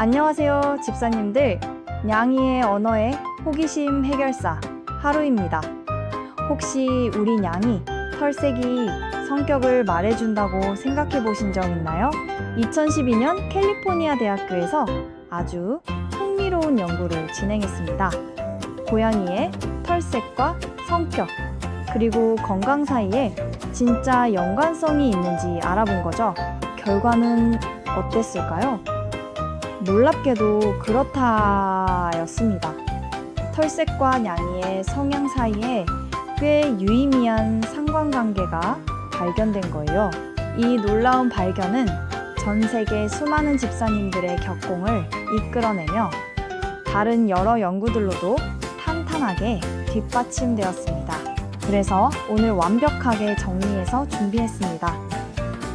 안녕하세요, 집사님들. 냥이의 언어의 호기심 해결사 하루입니다. 혹시 우리 냥이 털색이 성격을 말해준다고 생각해 보신 적 있나요? 2012년 캘리포니아 대학교에서 아주 흥미로운 연구를 진행했습니다. 고양이의 털색과 성격, 그리고 건강 사이에 진짜 연관성이 있는지 알아본 거죠. 결과는 어땠을까요? 놀랍게도 그렇다였습니다. 털색과 냥이의 성향 사이에 꽤 유의미한 상관관계가 발견된 거예요. 이 놀라운 발견은 전 세계 수많은 집사님들의 격공을 이끌어내며 다른 여러 연구들로도 탄탄하게 뒷받침되었습니다. 그래서 오늘 완벽하게 정리해서 준비했습니다.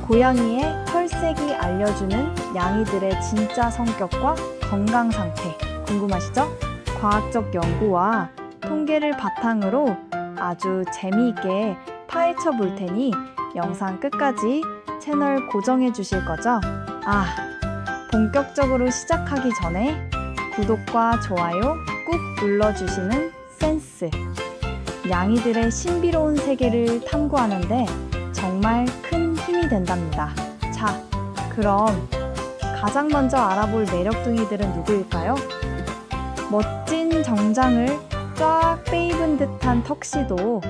고양이의 털색이 알려주는 냥이들의 진짜 성격과 건강 상태 궁금하시죠? 과학적 연구와 통계를 바탕으로 아주 재미있게 파헤쳐 볼 테니 영상 끝까지 채널 고정해 주실 거죠? 본격적으로 시작하기 전에 구독과 좋아요 꾹 눌러주시는 센스. 냥이들의 신비로운 세계를 탐구하는데 정말 큰 힘이 된답니다. 자, 그럼 가장 먼저 알아볼 매력둥이들은 누구일까요? 멋진 정장을 쫙 빼입은 듯한 턱시도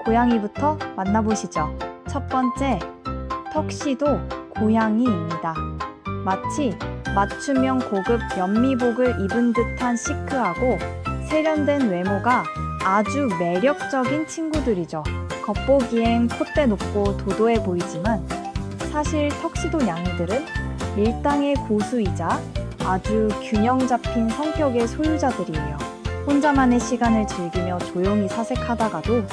고양이부터 만나보시죠. 첫 번째, 턱시도 고양이입니다. 마치 맞춤형 고급 연미복을 입은 듯한 시크하고 세련된 외모가 아주 매력적인 친구들이죠. 겉보기엔 콧대 높고 도도해 보이지만 사실 턱시도 냥이들은 밀당의 고수이자 아주 균형 잡힌 성격의 소유자들이에요. 혼자만의 시간을 즐기며 조용히 사색하다가도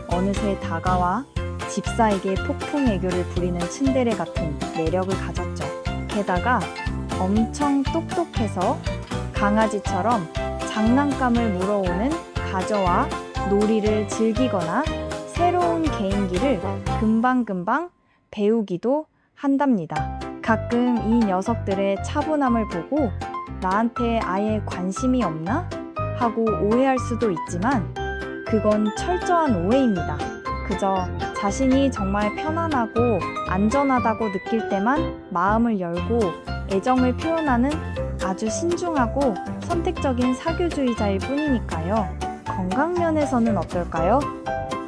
어느새 다가와 집사에게 폭풍 애교를 부리는 츤데레 같은 매력을 가졌죠. 게다가 엄청 똑똑해서 강아지처럼 장난감을 물어오는 가져와 놀이를 즐기거나 새로운 개인기를 금방금방 배우기도 한답니다. 가끔 이 녀석들의 차분함을 보고 나한테 아예 관심이 없나? 하고 오해할 수도 있지만 그건 철저한 오해입니다. 그저 자신이 정말 편안하고 안전하다고 느낄 때만 마음을 열고 애정을 표현하는 아주 신중하고 선택적인 사교주의자일 뿐이니까요. 건강 면에서는 어떨까요?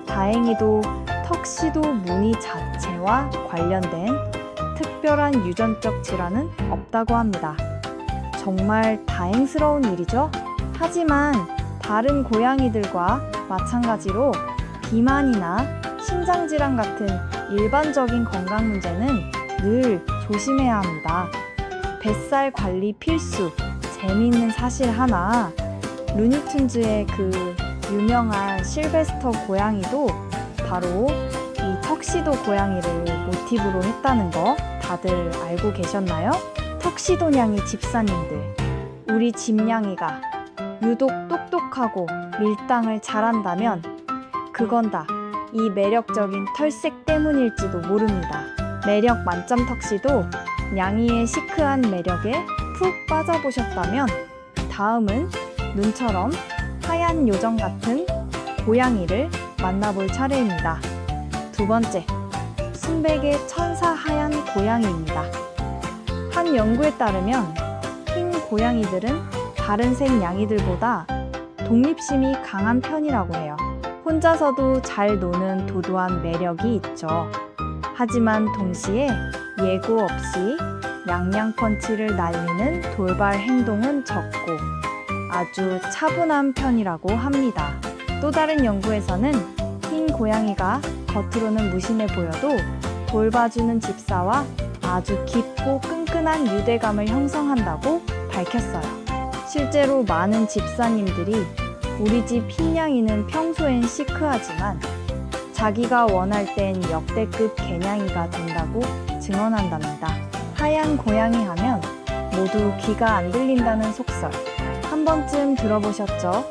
다행히도 턱시도 무늬 자체와 관련된 특별한 유전적 질환은 없다고 합니다. 정말 다행스러운 일이죠? 하지만 다른 고양이들과 마찬가지로 비만이나 심장질환 같은 일반적인 건강 문제는 늘 조심해야 합니다. 뱃살 관리 필수. 재미있는 사실 하나, 루니툰즈의 그 유명한 실베스터 고양이도 바로 이 턱시도 고양이를 모티브로 했다는 거 다들 알고 계셨나요? 턱시도 냥이 집사님들, 우리 집 냥이가 유독 똑똑하고 밀당을 잘한다면 그건 다 이 매력적인 털색 때문일지도 모릅니다. 매력 만점 턱시도 냥이의 시크한 매력에 푹 빠져보셨다면 다음은 눈처럼 하얀 요정 같은 고양이를 만나볼 차례입니다. 두 번째, 순백의 천사 하얀 고양이입니다. 한 연구에 따르면 흰 고양이들은 다른 색 냥이들보다 독립심이 강한 편이라고 해요. 혼자서도 잘 노는 도도한 매력이 있죠. 하지만 동시에 예고 없이 냥냥 펀치를 날리는 돌발 행동은 적고 아주 차분한 편이라고 합니다. 또 다른 연구에서는 흰 고양이가 겉으로는 무심해 보여도 돌봐주는 집사와 아주 깊고 끈끈한 유대감을 형성한다고 밝혔어요. 실제로 많은 집사님들이 우리 집 흰냥이는 평소엔 시크하지만 자기가 원할 땐 역대급 개냥이가 된다고 증언한답니다. 하얀 고양이 하면 모두 귀가 안 들린다는 속설 한 번쯤 들어보셨죠?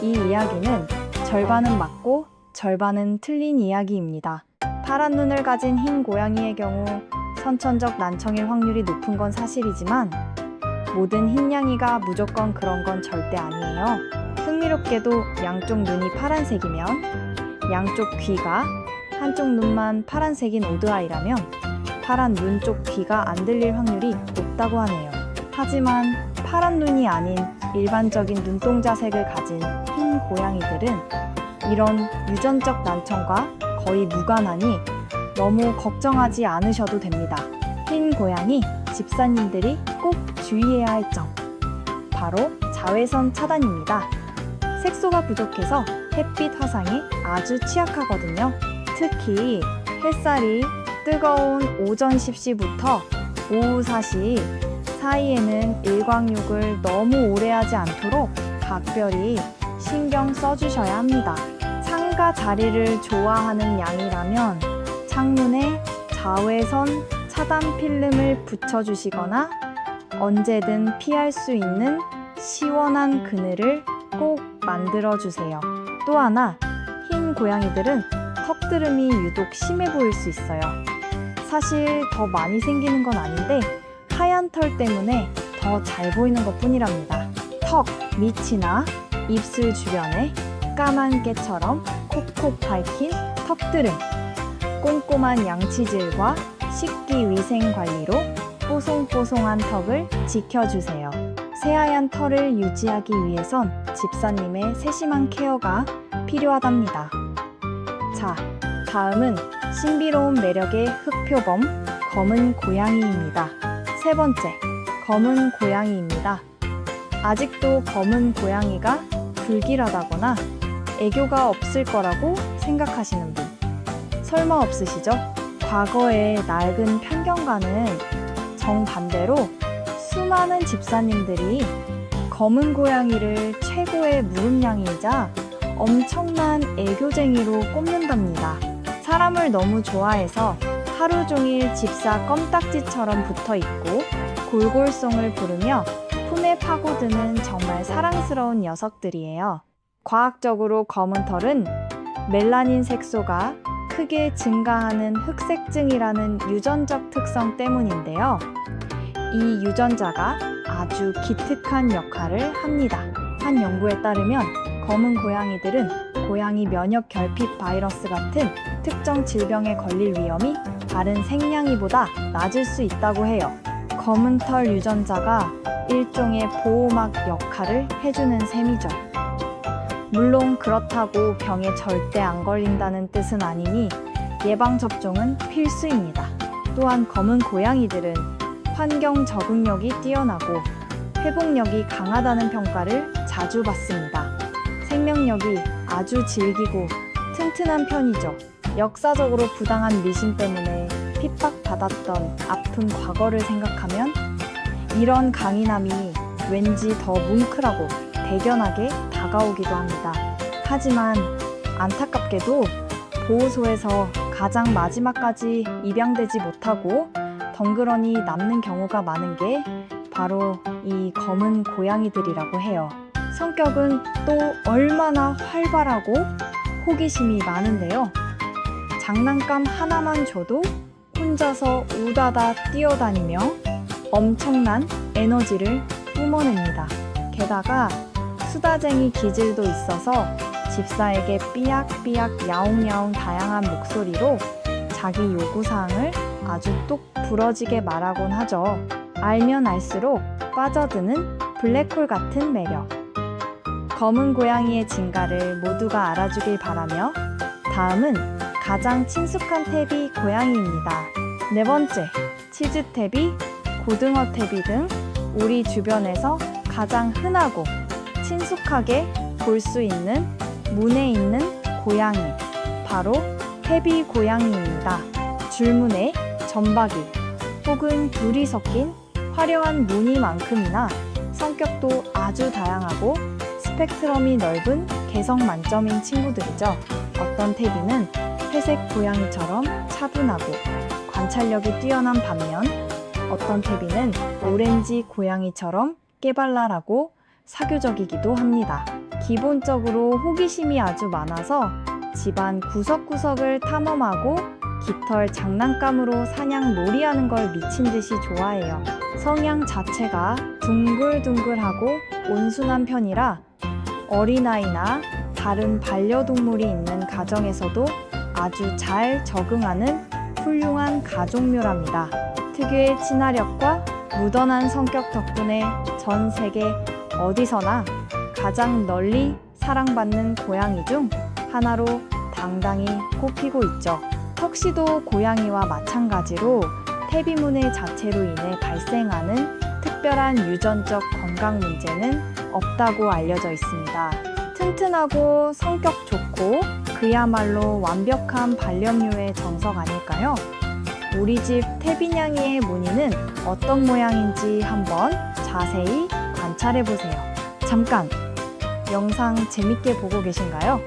이 이야기는 절반은 맞고 절반은 틀린 이야기입니다. 파란 눈을 가진 흰 고양이의 경우 선천적 난청일 확률이 높은 건 사실이지만 모든 흰양이가 무조건 그런 건 절대 아니에요. 흥미롭게도 양쪽 눈이 파란색이면 양쪽 귀가 한쪽 눈만 파란색인 오드아이라면 파란 눈 쪽 귀가 안 들릴 확률이 높다고 하네요. 하지만 파란 눈이 아닌 일반적인 눈동자색을 가진 흰 고양이들은 이런 유전적 난청과 거의 무관하니 너무 걱정하지 않으셔도 됩니다. 흰 고양이 집사님들이 꼭 주의해야 할 점, 바로 자외선 차단입니다. 색소가 부족해서 햇빛 화상에 아주 취약하거든요. 특히 햇살이 뜨거운 오전 10시부터 오후 4시 사이에는 일광욕을 너무 오래 하지 않도록 각별히 신경 써주셔야 합니다. 창가 자리를 좋아하는 양이라면 창문에 자외선 차단 필름을 붙여주시거나 언제든 피할 수 있는 시원한 그늘을 꼭 만들어주세요. 또 하나, 흰 고양이들은 턱드름이 유독 심해 보일 수 있어요. 사실 더 많이 생기는 건 아닌데 하얀 털 때문에 더 잘 보이는 것 뿐이랍니다. 턱 밑이나 입술 주변에 까만 깨처럼 콕콕 밝힌 턱드름, 꼼꼼한 양치질과 식기 위생 관리로 뽀송뽀송한 턱을 지켜주세요. 새하얀 털을 유지하기 위해선 집사님의 세심한 케어가 필요하답니다. 자, 다음은 신비로운 매력의 흑표범 검은 고양이입니다. 세 번째, 검은 고양이입니다. 아직도 검은 고양이가 불길하다거나 애교가 없을 거라고 생각하시는 분 설마 없으시죠? 과거의 낡은 편견과는 정반대로 수많은 집사님들이 검은 고양이를 최고의 무릎냥이이자 엄청난 애교쟁이로 꼽는답니다. 사람을 너무 좋아해서 하루 종일 집사 껌딱지처럼 붙어있고 골골송을 부르며 품에 파고드는 정말 사랑스러운 녀석들이에요. 과학적으로 검은 털은 멜라닌 색소가 크게 증가하는 흑색증이라는 유전적 특성 때문인데요. 이 유전자가 아주 기특한 역할을 합니다. 한 연구에 따르면 검은 고양이들은 고양이 면역 결핍 바이러스 같은 특정 질병에 걸릴 위험이 다른 생냥이보다 낮을 수 있다고 해요. 검은 털 유전자가 일종의 보호막 역할을 해주는 셈이죠. 물론 그렇다고 병에 절대 안 걸린다는 뜻은 아니니 예방접종은 필수입니다. 또한 검은 고양이들은 환경 적응력이 뛰어나고 회복력이 강하다는 평가를 자주 받습니다. 생명력이 아주 질기고 튼튼한 편이죠. 역사적으로 부당한 미신 때문에 핍박받았던 아픈 과거를 생각하면 이런 강인함이 왠지 더 뭉클하고 대견하게 다가오기도 합니다. 하지만 안타깝게도 보호소에서 가장 마지막까지 입양되지 못하고 덩그러니 남는 경우가 많은 게 바로 이 검은 고양이들이라고 해요. 성격은 또 얼마나 활발하고 호기심이 많은데요. 장난감 하나만 줘도 혼자서 우다다 뛰어다니며 엄청난 에너지를 뿜어냅니다. 게다가 수다쟁이 기질도 있어서 집사에게 삐약삐약 야옹야옹 다양한 목소리로 자기 요구사항을 아주 똑 부러지게 말하곤 하죠. 알면 알수록 빠져드는 블랙홀 같은 매력. 검은 고양이의 진가를 모두가 알아주길 바라며 다음은 가장 친숙한 탭이 고양이입니다. 네 번째, 치즈탭이, 고등어탭이 등 우리 주변에서 가장 흔하고 친숙하게 볼 수 있는 문에 있는 고양이, 바로 탭이 고양이입니다. 줄무늬, 점박이 혹은 둘이 섞인 화려한 무늬만큼이나 성격도 아주 다양하고 스펙트럼이 넓은 개성 만점인 친구들이죠. 어떤 탭이는 회색 고양이처럼 차분하고 관찰력이 뛰어난 반면 어떤 탭이는 오렌지 고양이처럼 깨발랄하고 사교적이기도 합니다. 기본적으로 호기심이 아주 많아서 집안 구석구석을 탐험하고 깃털 장난감으로 사냥 놀이하는 걸 미친 듯이 좋아해요. 성향 자체가 둥글둥글하고 온순한 편이라 어린아이나 다른 반려동물이 있는 가정에서도 아주 잘 적응하는 훌륭한 가족묘랍니다. 특유의 친화력과 무던한 성격 덕분에 전 세계 어디서나 가장 널리 사랑받는 고양이 중 하나로 당당히 꼽히고 있죠. 턱시도 고양이와 마찬가지로 태비문의 자체로 인해 발생하는 특별한 유전적 건강 문제는 없다고 알려져 있습니다. 튼튼하고 성격 좋고 그야말로 완벽한 반려묘의 정석 아닐까요? 우리 집 태비냥이의 무늬는 어떤 모양인지 한번 자세히 관찰해보세요. 잠깐! 영상 재밌게 보고 계신가요?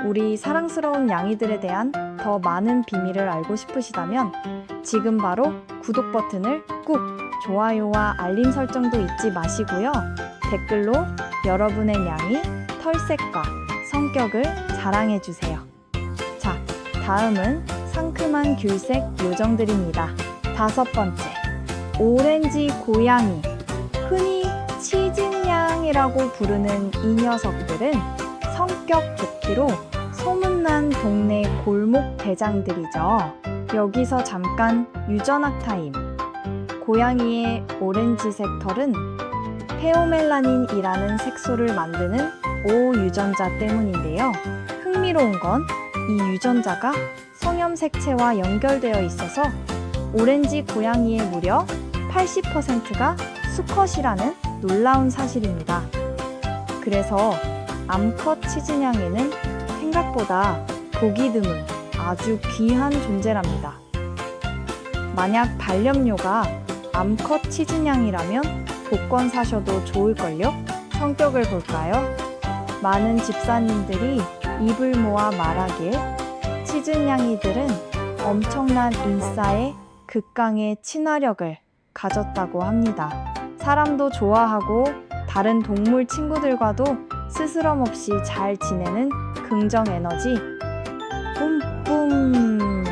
우리 사랑스러운 냥이들에 대한 더 많은 비밀을 알고 싶으시다면 지금 바로 구독 버튼을 꾹! 좋아요와 알림 설정도 잊지 마시고요. 댓글로 여러분의 냥이 털색과 성격을 자랑해주세요. 자, 다음은 상큼한 귤색 요정들입니다. 5번째, 오렌지 고양이. 흔히 치즈냥이라고 부르는 이 녀석들은 성격 좋기로 소문난 동네 골목 대장들이죠. 여기서 잠깐 유전학 타임. 고양이의 오렌지색 털은 페오멜라닌이라는 색소를 만드는 O 유전자 때문인데요. 흥미로운 건 이 유전자가 성염 색체와 연결되어 있어서 오렌지 고양이의 무려 80%가 수컷이라는 놀라운 사실입니다. 그래서 암컷 치즈냥이는 생각보다 보기 드문 아주 귀한 존재랍니다. 만약 반려묘가 암컷 치즈냥이라면 복권 사셔도 좋을걸요? 성격을 볼까요? 많은 집사님들이 입을 모아 말하길 치즈냥이들은 엄청난 인싸에 극강의 친화력을 가졌다고 합니다. 사람도 좋아하고 다른 동물 친구들과도 스스럼 없이 잘 지내는 긍정 에너지 뿜뿜.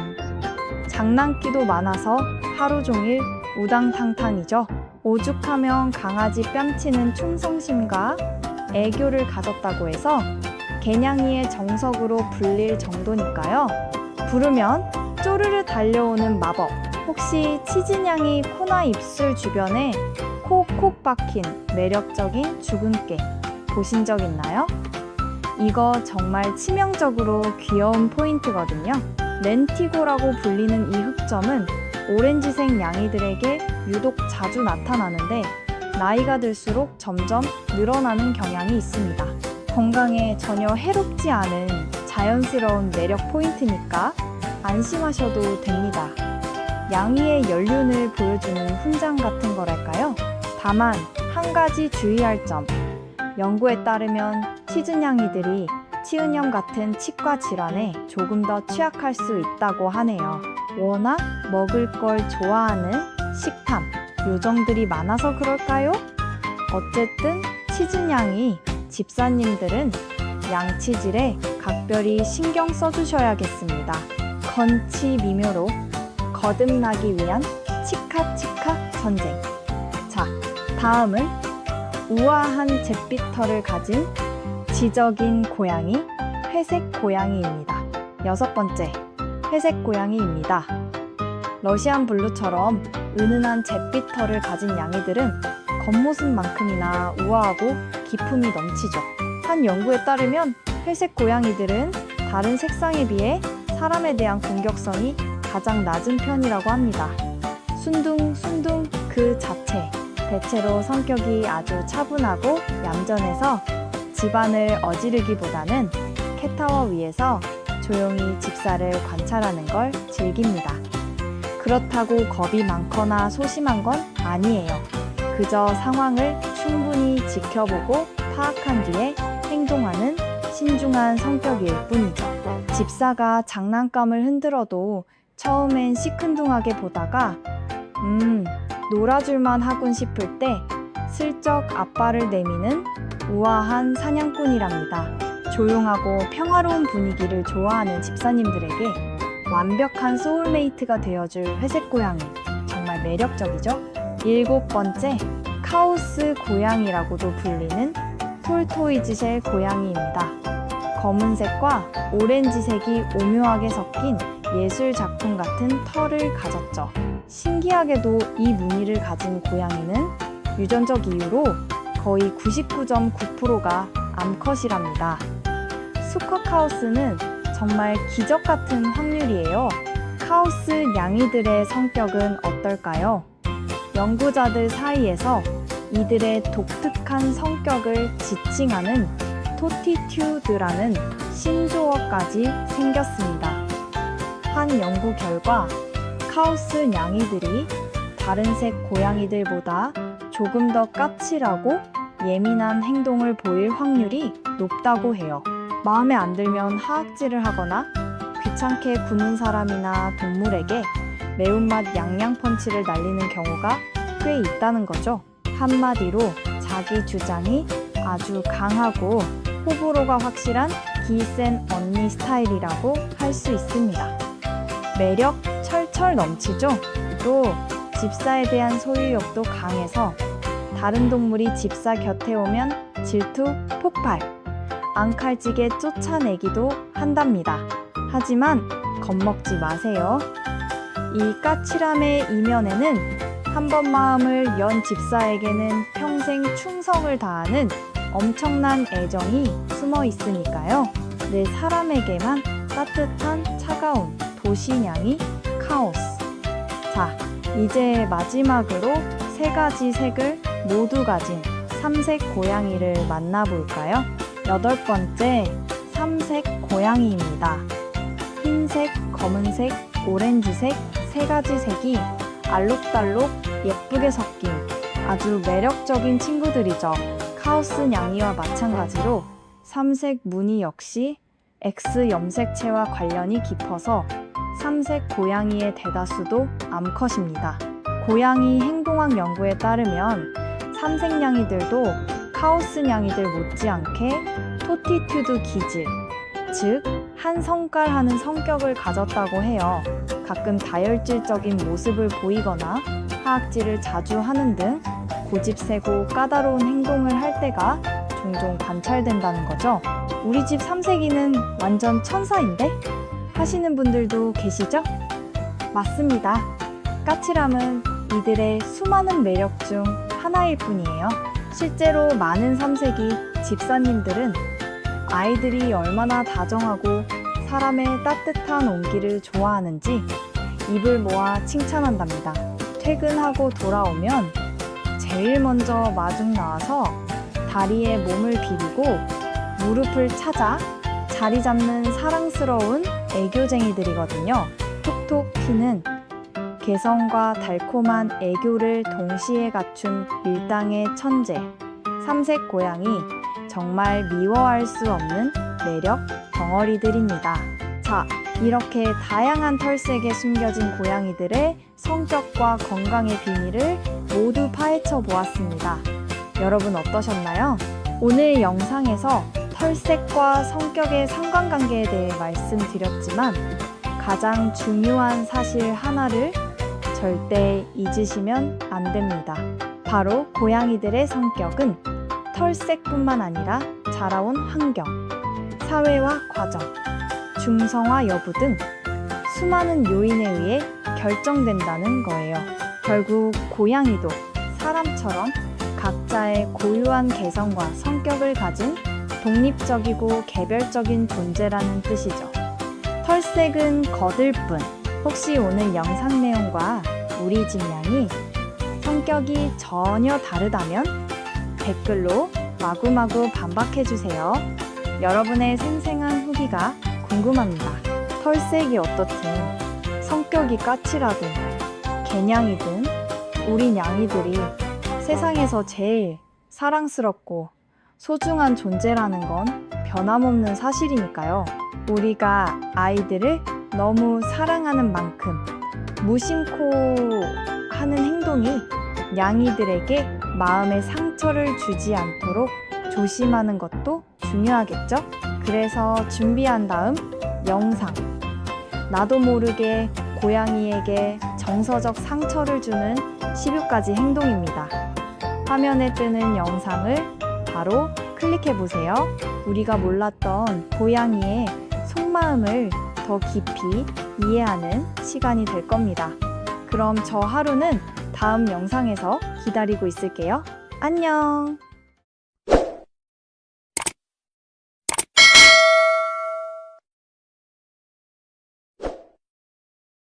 장난기도 많아서 하루 종일 우당탕탕이죠. 오죽하면 강아지 뺨치는 충성심과 애교를 가졌다고 해서 개냥이의 정석으로 불릴 정도니까요. 부르면 쪼르르 달려오는 마법. 혹시 치즈냥이 코나 입술 주변에 콕콕 박힌 매력적인 주근깨 보신 적 있나요? 이거 정말 치명적으로 귀여운 포인트거든요. 렌티고라고 불리는 이 흑점은 오렌지색 냥이들에게 유독 자주 나타나는데 나이가 들수록 점점 늘어나는 경향이 있습니다. 건강에 전혀 해롭지 않은 자연스러운 매력 포인트니까 안심하셔도 됩니다. 양이의 연륜을 보여주는 훈장 같은 거랄까요? 다만 한 가지 주의할 점. 연구에 따르면 치즈냥이들이 치은염 같은 치과 질환에 조금 더 취약할 수 있다고 하네요. 워낙 먹을 걸 좋아하는 식탐 요정들이 많아서 그럴까요? 어쨌든 치즈냥이 집사님들은 양치질에 각별히 신경 써주셔야겠습니다. 건치 미묘로 거듭나기 위한 치카치카 전쟁. 자, 다음은 우아한 잿빛 털을 가진 지적인 고양이, 회색 고양이입니다. 6번째, 회색 고양이입니다. 러시안 블루처럼 은은한 잿빛 털을 가진 냥이들은 겉모습만큼이나 우아하고 기품이 넘치죠. 한 연구에 따르면 회색 고양이들은 다른 색상에 비해 사람에 대한 공격성이 가장 낮은 편이라고 합니다. 순둥순둥 그 자체. 대체로 성격이 아주 차분하고 얌전해서 집안을 어지르기보다는 캣타워 위에서 조용히 집사를 관찰하는 걸 즐깁니다. 그렇다고 겁이 많거나 소심한 건 아니에요. 그저 상황을 충분히 지켜보고 파악한 뒤에 행동하는 신중한 성격일 뿐이죠. 집사가 장난감을 흔들어도 처음엔 시큰둥하게 보다가 놀아줄만 하군 싶을 때 슬쩍 앞발을 내미는 우아한 사냥꾼이랍니다. 조용하고 평화로운 분위기를 좋아하는 집사님들에게 완벽한 소울메이트가 되어줄 회색 고양이. 정말 매력적이죠? 7번째, 카오스 고양이라고도 불리는 톨토이즈쉘 고양이입니다. 검은색과 오렌지색이 오묘하게 섞인 예술 작품 같은 털을 가졌죠. 신기하게도 이 무늬를 가진 고양이는 유전적 이유로 거의 99.9%가 암컷이랍니다. 수컷 카오스는 정말 기적 같은 확률이에요. 카오스 냥이들의 성격은 어떨까요? 연구자들 사이에서 이들의 독특한 성격을 지칭하는 토티튜드라는 신조어까지 생겼습니다. 한 연구 결과 카오스 냥이들이 다른 색 고양이들보다 조금 더 까칠하고 예민한 행동을 보일 확률이 높다고 해요. 마음에 안 들면 하악질을 하거나 귀찮게 구는 사람이나 동물에게 매운맛 양양펀치를 날리는 경우가 꽤 있다는 거죠. 한마디로 자기 주장이 아주 강하고 호불호가 확실한 기센 언니 스타일이라고 할 수 있습니다. 매력 철철 넘치죠? 또 집사에 대한 소유욕도 강해서 다른 동물이 집사 곁에 오면 질투 폭발, 앙칼지게 쫓아내기도 한답니다. 하지만 겁먹지 마세요. 이 까칠함의 이면에는 한 번 마음을 연 집사에게는 평생 충성을 다하는 엄청난 애정이 숨어 있으니까요. 내 사람에게만 따뜻한 차가운 도시냥이 카오스. 자, 이제 마지막으로 3가지 색을 모두 가진 삼색 고양이를 만나볼까요? 8번째, 삼색 고양이입니다. 흰색, 검은색, 오렌지색 3가지 색이 알록달록 예쁘게 섞인 아주 매력적인 친구들이죠. 카오스 냥이와 마찬가지로 삼색 무늬 역시 X 염색체와 관련이 깊어서 삼색 고양이의 대다수도 암컷입니다. 고양이 행동학 연구에 따르면 삼색 냥이들도 카오스 냥이들 못지않게 토티튜드 기질, 즉 한 성깔 하는 성격을 가졌다고 해요. 가끔 다혈질적인 모습을 보이거나 하악질을 자주 하는 등 고집세고 까다로운 행동을 할 때가 종종 관찰된다는 거죠. 우리 집 삼색이는 완전 천사인데? 하시는 분들도 계시죠? 맞습니다. 까칠함은 이들의 수많은 매력 중 하나일 뿐이에요. 실제로 많은 삼색이 집사님들은 아이들이 얼마나 다정하고 사람의 따뜻한 온기를 좋아하는지 입을 모아 칭찬한답니다. 퇴근하고 돌아오면 제일 먼저 마중 나와서 다리에 몸을 비비고 무릎을 찾아 자리 잡는 사랑스러운 애교쟁이들이거든요. 톡톡 튀는 개성과 달콤한 애교를 동시에 갖춘 밀당의 천재, 삼색 고양이. 정말 미워할 수 없는 매력 덩어리들입니다. 자, 이렇게 다양한 털색에 숨겨진 고양이들의 성격과 건강의 비밀을 모두 파헤쳐 보았습니다. 여러분 어떠셨나요? 오늘 영상에서 털색과 성격의 상관관계에 대해 말씀드렸지만 가장 중요한 사실 하나를 절대 잊으시면 안 됩니다. 바로 고양이들의 성격은 털색뿐만 아니라 자라온 환경, 사회화 과정, 중성화 여부 등 수많은 요인에 의해 결정된다는 거예요. 결국 고양이도 사람처럼 각자의 고유한 개성과 성격을 가진 독립적이고 개별적인 존재라는 뜻이죠. 털색은 거들 뿐. 혹시 오늘 영상 내용과 우리 집 냥이 성격이 전혀 다르다면 댓글로 마구마구 반박해주세요. 여러분의 생생한 후기가 궁금합니다. 털색이 어떻든 성격이 까칠하든 개냥이든 우리 냥이들이 세상에서 제일 사랑스럽고 소중한 존재라는 건 변함없는 사실이니까요. 우리가 아이들을 너무 사랑하는 만큼 무심코 하는 행동이 냥이들에게 마음의 상처를 주지 않도록 조심하는 것도 중요하겠죠? 그래서 준비한 다음 영상 나도 모르게 고양이에게 정서적 상처를 주는 10가지 행동입니다. 화면에 뜨는 영상을 바로 클릭해 보세요. 우리가 몰랐던 고양이의 속마음을 더 깊이 이해하는 시간이 될 겁니다. 그럼 저 하루는 다음 영상에서 기다리고 있을게요. 안녕!